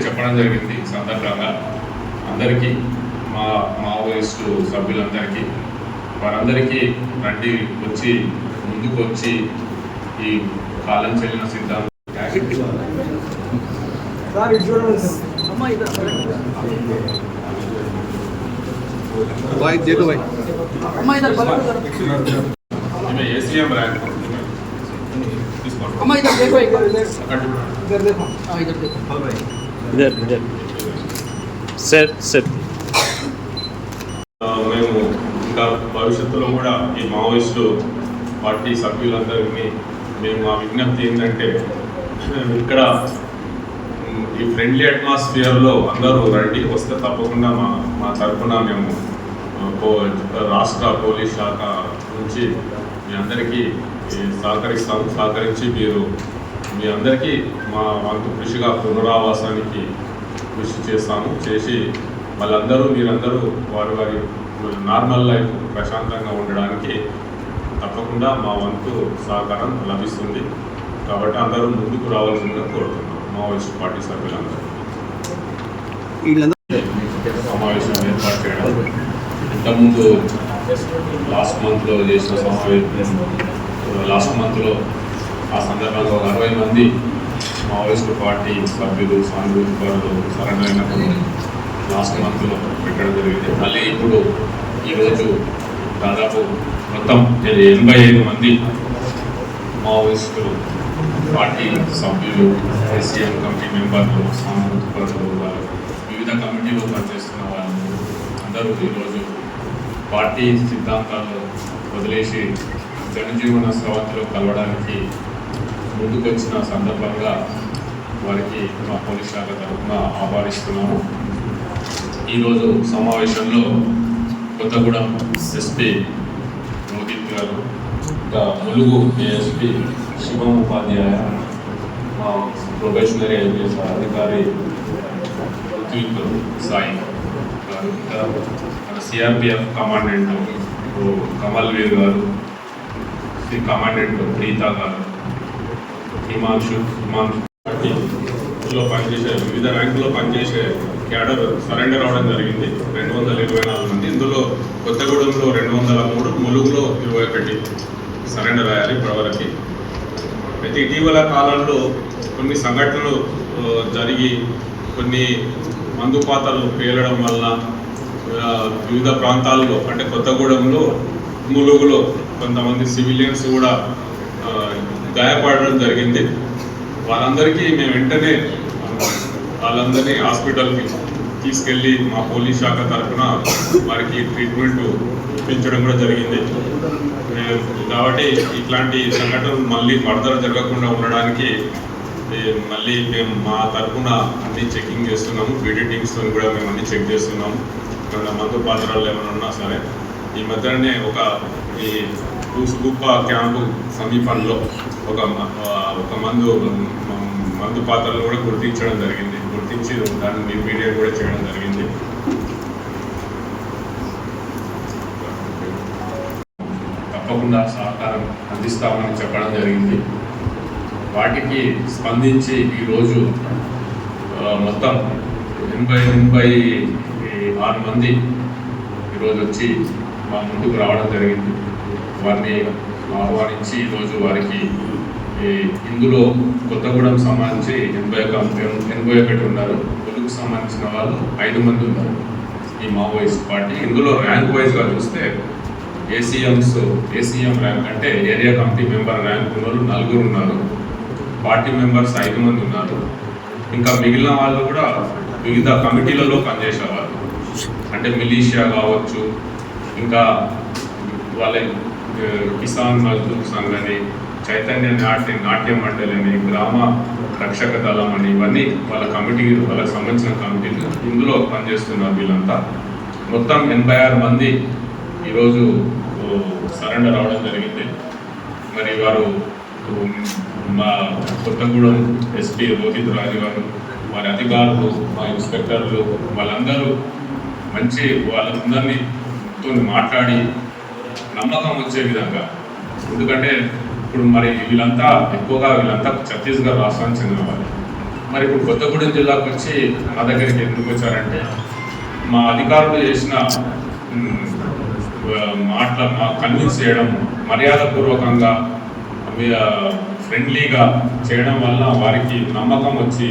చెప్పడం జరిగింది సందర్భంగా అందరికీ మావోయిస్టు సభ్యులందరికీ వారందరికీ రండి వచ్చి ముందుకు వచ్చి ఈ కాలం చెల్లిన సిద్ధాంతం ACM ర్యాంక్ మేము ఇంకా భవిష్యత్తులో కూడా ఈ మావోయిస్టు పార్టీ సభ్యులందరికీ మేము మా విజ్ఞప్తి ఏంటంటే ఇక్కడ ఈ ఫ్రెండ్లీ అట్మాస్ఫియర్లో అందరూ రండి వస్తే తప్పకుండా మా తరఫున మేము రాష్ట్ర పోలీస్ శాఖ నుంచి మీ అందరికీ సహకరించి మీ అందరికీ మా వంతు కృషిగా పునరావాసానికి కృషి చేసి మీరందరూ వారి నార్మల్ లైఫ్ ప్రశాంతంగా ఉండడానికి తప్పకుండా మా వంతు సహకారం లభిస్తుంది కాబట్టి అందరూ ముందుకు రావాల్సిందిగా కోరుతున్నాం మావోయిస్ట్ పార్టీ సభ్యులందరూ సమావేశం ఏర్పాటు చేయడం ఇంతకుముందు లాస్ట్ మంత్లో చేసిన సమావేశం ఆ సందర్భంగా ఒక 60 మంది మావోయిస్టు పార్టీ సభ్యులు సానుభూతిపరులు సరెండర్ అయినప్పుడు లాస్ట్ మంత్లో పెట్టడం జరిగింది. మళ్ళీ ఇప్పుడు ఈరోజు దాదాపు మొత్తం 85 మంది మావోయిస్టు పార్టీ సభ్యులు ACM కమిటీ మెంబర్లు సానుభూతిపరులు వివిధ కమిటీలో పనిచేస్తున్న వాళ్ళు అందరూ ఈరోజు పార్టీ సిద్ధాంతాలు వదిలేసి జనజీవన స్రవంతిలో కలవడానికి ముందుకొచ్చిన సందర్భంగా వారికి మా పోలీస్ శాఖ తరఫున ఆహ్వానిస్తున్నాము. ఈరోజు సమావేశంలో కొత్తగూడెం ఎస్పీ రోహిత్ గారు, ఇంకా ములుగు ASP శివం ఉపాధ్యాయ, మా ప్రొబేషనరీ ఐపీఎస్ అధికారి సాయి గారు, ఇంకా మన CRPF కమాండెంట్ కమల్ వీర్ గారు, కమాండెంట్ ప్రీతా గారు, హిమాంశులో పనిచేసే వివిధ ర్యాంకుల్లో పనిచేసే క్యాడర్ సరెండర్ అవ్వడం జరిగింది 224 మంది. ఇందులో కొత్తగూడెంలో 203, ములుగులో 21 సరెండర్ అయ్యారు ఇప్పటివరకు. అయితే ఇటీవల కాలంలో కొన్ని సంఘటనలు జరిగి కొన్ని మందుపాతలు పేలడం వల్ల వివిధ ప్రాంతాల్లో అంటే కొత్తగూడెంలో, ములుగులో కొంతమంది సివిలియన్స్ కూడా గాయపడడం జరిగింది. వాళ్ళందరికీ మేము వెంటనే వాళ్ళందరినీ హాస్పిటల్కి తీసుకెళ్ళి మా పోలీస్ శాఖ తరఫున వారికి ట్రీట్మెంట్ ఇప్పించడం కూడా జరిగింది. కాబట్టి ఇట్లాంటి సంఘటనలు మళ్ళీ ఫర్దర్ జరగకుండా ఉండడానికి మళ్ళీ మేము మా తరఫున అన్ని చెకింగ్ చేస్తున్నాము. బీడీ టీమ్స్తో కూడా మేము అన్ని చెక్ చేస్తున్నాము. ఇక్కడ మందు పాత్రలు ఏమైనా ఉన్నా సరే. ఈ మధ్యనే ఈ కూసుగుప్ప క్యాంపు సమీపంలో ఒక మందు పాత్రలు కూడా గుర్తించడం జరిగింది. గుర్తించి దాన్ని మీడియా కూడా చేయడం జరిగింది. తప్పకుండా సహకారం అందిస్తామని చెప్పడం జరిగింది. వాటికి స్పందించి ఈరోజు మొత్తం 86 మంది ఈరోజు వచ్చి మా ముందుకు రావడం జరిగింది. వారిని ఆహ్వానించి ఈరోజు వారికి ఇందులో కొత్తగూడెం సంబంధించి 81 ఉన్నారు. తెలుగుకు సంబంధించిన వాళ్ళు 5 మంది ఉన్నారు ఈ మావోయిస్ట్ పార్టీ. ఇందులో ర్యాంక్ వైజ్గా చూస్తే ACM ర్యాంక్ అంటే ఏరియా కమిటీ మెంబర్ ర్యాంక్ ఉన్నవాళ్ళు 4 ఉన్నారు. పార్టీ మెంబర్స్ 5 మంది ఉన్నారు. ఇంకా మిగిలిన వాళ్ళు కూడా వివిధ కమిటీలలో పనిచేసేవాళ్ళు అంటే మిలీషియా కావచ్చు, ఇంకా వాళ్ళ కిసాన్ మజ్దూర్ సంఘ్ అని, చైతన్య నాట్య మండలి అని, గ్రామ రక్షక దళం అని, ఇవన్నీ వాళ్ళకి సంబంధించిన కమిటీలు ఇందులో పనిచేస్తున్నారు. వీళ్ళంతా మొత్తం 86 మంది ఈరోజు సరెండర్ అవ్వడం జరిగింది. మరి వారు మా కొత్తగూడెం ఎస్పీ రోహిత్ రాజు గారు, వారి అధికారులు, మా ఇన్స్పెక్టర్లు వాళ్ళందరూ మంచి వాళ్ళందరినీ మాట్లాడి నమ్మకం వచ్చే విధంగా, ఎందుకంటే ఇప్పుడు మరి వీళ్ళంతా ఛత్తీస్గఢ్ రాష్ట్రానికి చెందిన వాళ్ళు. మరి ఇప్పుడు కొత్తగూడెం జిల్లాకు వచ్చి మా దగ్గరికి ఎందుకు వచ్చారంటే మా అధికారులు చేసిన కన్విన్స్ చేయడం, మర్యాదపూర్వకంగా ఫ్రెండ్లీగా చేయడం వల్ల వారికి నమ్మకం వచ్చి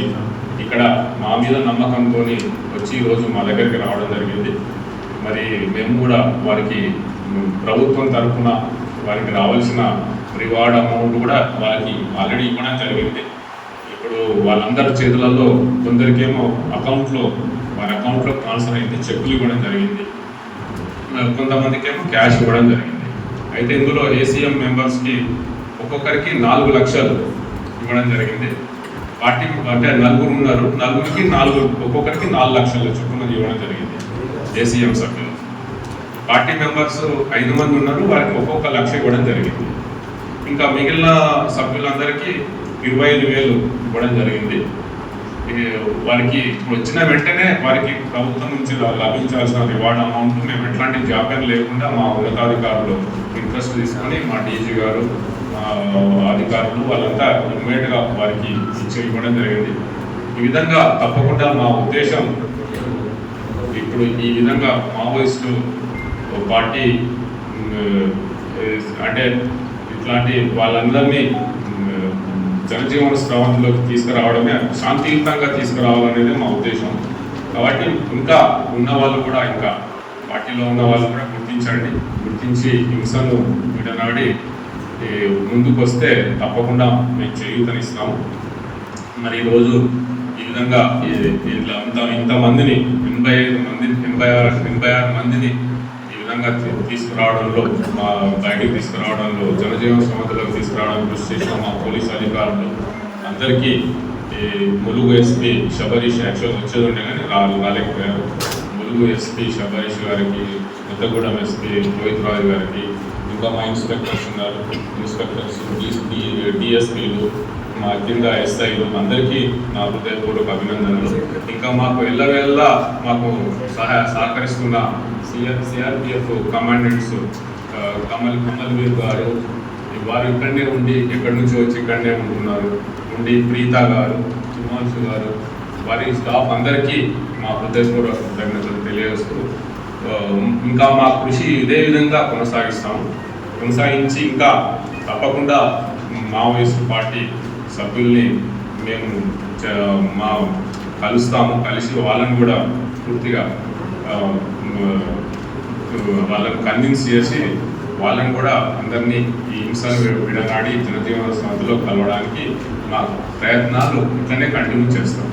ఇక్కడ మా మీద నమ్మకంతో వచ్చి ఈరోజు మా దగ్గరికి రావడం జరిగింది. మరి మేము కూడా వారికి ప్రభుత్వం తరఫున వారికి రావాల్సిన రివార్డ్ అమౌంట్ కూడా వారికి ఆల్రెడీ ఇవ్వడం జరిగింది. ఇప్పుడు వాళ్ళందరి చేతులలో కొందరికేమో వారి అకౌంట్లో ట్రాన్స్ఫర్ అయింది, చెక్కులు ఇవ్వడం జరిగింది, కొంతమందికేమో క్యాష్ ఇవ్వడం జరిగింది. అయితే ఇందులో ఏసీఎం మెంబర్స్కి ఒక్కొక్కరికి 4 లక్షలు ఇవ్వడం జరిగింది. పార్టీ అంటే నలుగురు ఉన్నారు, నలుగురికి ఒక్కొక్కరికి 4 లక్షలు చొప్పున ఇవ్వడం జరిగింది ఏసీఎం సభ్యులు. పార్టీ మెంబర్స్ 5 మంది ఉన్నారు, వారికి ఒక్కొక్క 1 లక్ష ఇవ్వడం జరిగింది. ఇంకా మిగిలిన సభ్యులందరికీ 25,000 ఇవ్వడం జరిగింది. వారికి వచ్చిన వెంటనే వారికి ప్రభుత్వం నుంచి లభించాల్సిన రివార్డ్ అమౌంట్ మేము ఎట్లాంటి జాప్యం లేకుండా మా ఉన్నతాధికారులు ఇంట్రెస్ట్ తీసుకొని మా డీజీ గారు అధికారులు వాళ్ళంతా ఇమ్మీడియట్గా వారికి ఇవ్వడం జరిగింది. ఈ విధంగా తప్పకుండా మా ఉద్దేశం ఇప్పుడు ఈ విధంగా మావోయిస్టు పార్టీ అంటే ఇట్లాంటి వాళ్ళందరినీ జనజీవన స్రవంతిలోకి తీసుకురావడమే, శాంతియుతంగా తీసుకురావాలనేది మా ఉద్దేశం. కాబట్టి ఇంకా ఉన్న వాళ్ళు కూడా, ఇంకా పార్టీలో ఉన్న వాళ్ళు కూడా గుర్తించి హింసను విడనాడి ముందుకు వస్తే తప్పకుండా మేము చేయూతనిస్తాము. మరి ఈరోజు ఈ విధంగా ఇంతమందిని 86 మందిని ఈ విధంగా తీసుకురావడంలో, బయటికి తీసుకురావడంలో, జనజీవన సమస్యలోకి తీసుకురావడానికి కృషి చేసిన మా పోలీస్ అధికారులు అందరికీ ములుగు ఎస్పీ శబరీష్ యాక్చువల్ వచ్చేది ఉండే కానీ రాలేకపోయారు. ములుగు ఎస్పీ శబరీష్ గారికి, కొత్తగూడెం ఎస్పీ రోహిత్ రాజు గారికి, ఇంకా మా ఇన్స్పెక్టర్స్ ఉన్నారు, డిఎస్పీలు, మా కింద ఎస్ఐలు అందరికీ నా హృదయపూర్వక అభినందనలు. ఇంకా మాకు ఎల్లవేళ్ళ మాకు సహకరిస్తున్న సిఆర్పిఎఫ్ కమాండెంట్స్ కమల్వీర్ గారు, వారు ఇక్కడనే ఉండి ఎక్కడి నుంచి వచ్చి ఇక్కడనే ఉంటున్నారు, ప్రీత గారు, హిమాంశు గారు, వారి స్టాఫ్ అందరికీ మా హృదయపూర్వక కృతజ్ఞతలు తెలియజేస్తూ ఇంకా మా కృషి ఇదే విధంగా కొనసాగించి ఇంకా తప్పకుండా మావోయిస్ట్ పార్టీ సభ్యుల్ని మేము కలిసి వాళ్ళని కూడా పూర్తిగా వాళ్ళని కన్విన్స్ చేసి వాళ్ళని కూడా అందరినీ ఈ హింసను విడనాడి జనజీవన సంస్థలో కలవడానికి మా ప్రయత్నాలు ఇట్లనే కంటిన్యూ చేస్తాం.